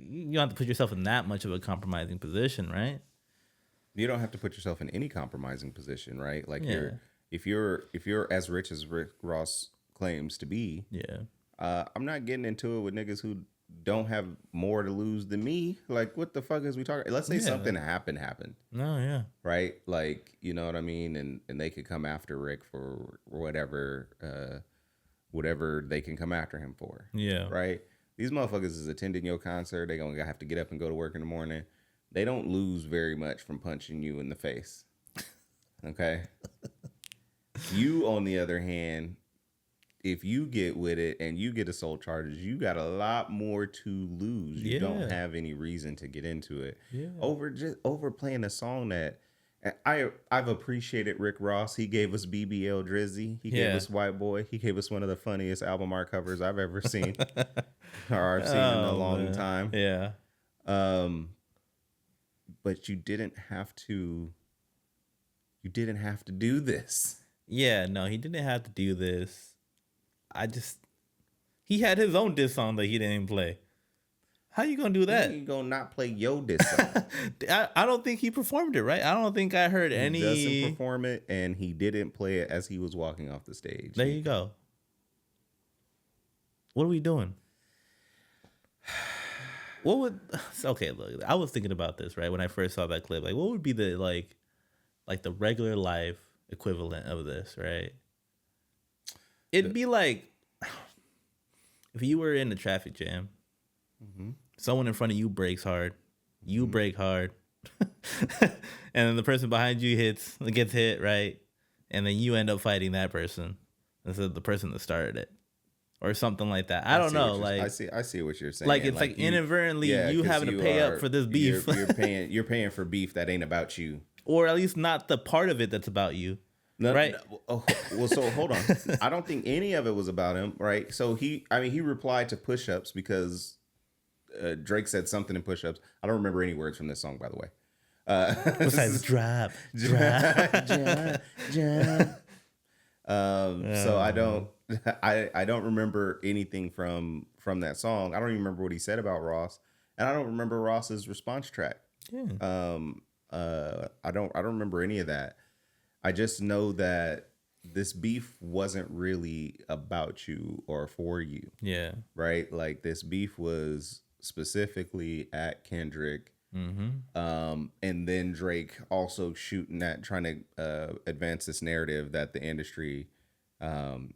you don't have to put yourself in that much of a compromising position, right? You don't have to put yourself in any compromising position, right? Like Yeah. if you're as rich as Rick Ross claims to be, Yeah. I'm not getting into it with niggas who don't have more to lose than me. Like, what the fuck is we talking? Let's say Yeah. something happened, No, yeah. right? Like, you know what I mean? And they could come after Rick for whatever they can come after him for. Yeah. Right? These motherfuckers is attending your concert. They gonna have to get up and go to work in the morning. They don't lose very much from punching you in the face. Okay? You, on the other hand, if you get with it and you get assault charges, you got a lot more to lose. You don't have any reason to get into it. Yeah. Over playing a song that I've appreciated Rick Ross. He gave us BBL Drizzy. He gave us White Boy. He gave us one of the funniest album art covers I've ever seen. Or I've seen in a long time. Yeah. But you didn't have to do this. Yeah, no, he didn't have to do this. He had his own diss song that he didn't play. How you gonna do that? You gonna not play your diss song? I don't think he performed it, right? I don't think I heard any. He doesn't perform it, and he didn't play it as he was walking off the stage. There you go. What are we doing? Okay, look, I was thinking about this, right, when I first saw that clip. Like, what would be the like the regular life equivalent of this, right? It'd be like if you were in a traffic jam, someone in front of you brakes hard, you brake hard, and then the person behind you gets hit, right? And then you end up fighting that person instead of the person that started it. Or something like that. I don't know. Like I see what you're saying. Like it's like inadvertently you having to pay up for this beef. You're paying for beef that ain't about you. Or at least not the part of it that's about you. Right. Well, so hold on. I don't think any of it was about him, right? So he replied to Push-Ups because Drake said something in Push-Ups. I don't remember any words from this song, by the way. Besides drop. So I don't remember anything from that song. I don't even remember what he said about Ross, and I don't remember Ross's response track. Yeah. I don't remember any of that. I just know that this beef wasn't really about you or for you. Yeah. Right? Like this beef was specifically at Kendrick. And then Drake also shooting at trying to advance this narrative that the industry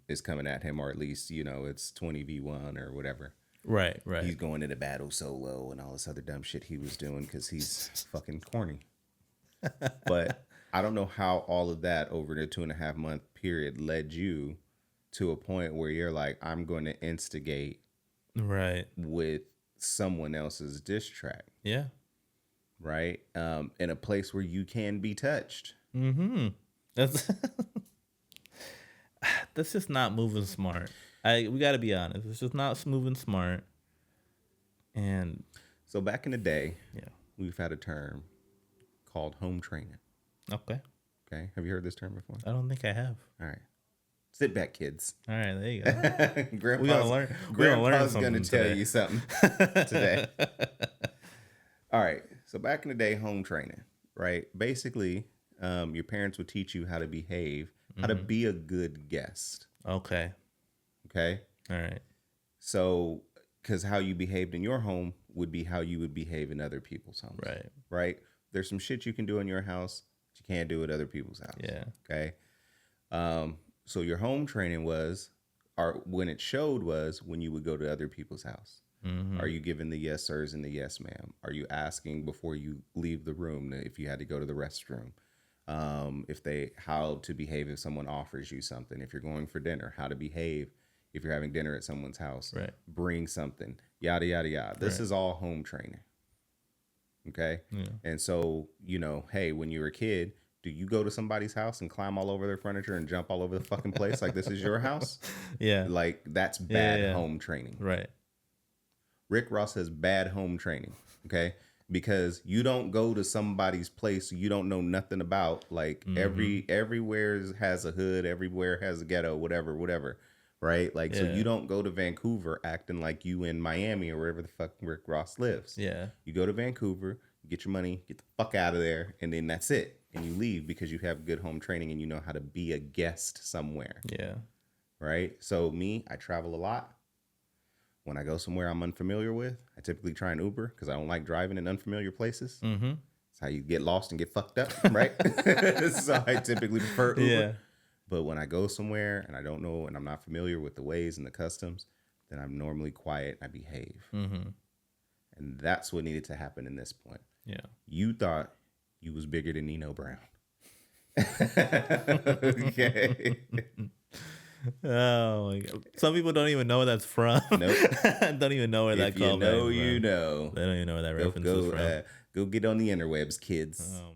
is coming at him, or at least, you know, it's 20v1 or whatever. Right. He's going into battle solo and all this other dumb shit he was doing because he's fucking corny. But I don't know how all of that over the 2.5 month period led you to a point where you're like, I'm going to instigate with someone else's diss track. Yeah. Right? In a place where you can be touched. That's just not moving smart. We got to be honest. It's just not moving smart. And so back in the day, we've had a term called home training. Okay. Have you heard this term before? I don't think I have. All right. Sit back, kids. All right, there you go. Grandpa's going to tell you something today. All right. So back in the day, home training, right? Basically, your parents would teach you how to behave, how to be a good guest. Okay. All right. So, because how you behaved in your home would be how you would behave in other people's homes. Right? There's some shit you can do in your house that you can't do at other people's house. Yeah. Okay. So your home training was, or when it showed was when you would go to other people's house. Are you giving the yes sirs and the yes ma'am? Are you asking before you leave the room if you had to go to the restroom? How to behave if someone offers you something. If you're going for dinner, how to behave if you're having dinner at someone's house. Right. Bring something. Yada yada yada. This is all home training. Okay. Yeah. And so, you know, hey, when you were a kid, do you go to somebody's house and climb all over their furniture and jump all over the fucking place like this is your house? Yeah. Like that's bad home training. Right. Rick Ross has bad home training. Okay. Because you don't go to somebody's place you don't know nothing about. Like everywhere has a hood, everywhere has a ghetto, whatever. right? Like, so Yeah. you don't go to Vancouver acting like you in Miami or wherever the fuck Rick Ross lives. Yeah. You go to Vancouver, you get your money, get the fuck out of there, and then that's it. And you leave because you have good home training and you know how to be a guest somewhere. Yeah. Right? So me, I travel a lot. When I go somewhere I'm unfamiliar with, I typically try an Uber because I don't like driving in unfamiliar places. Mm-hmm. That's how you get lost and get fucked up, right? So I typically prefer Uber. Yeah. But when I go somewhere and I don't know and I'm not familiar with the ways and the customs, then I'm normally quiet and I behave. Mm-hmm. And that's what needed to happen in this point. Yeah. You thought you was bigger than Nino Brown. Okay. Oh my God. Some people don't even know where that's from. Nope. Don't even know where that If you callback know, is you from. know. They don't even know where that reference is from. Go get on the interwebs, kids. Oh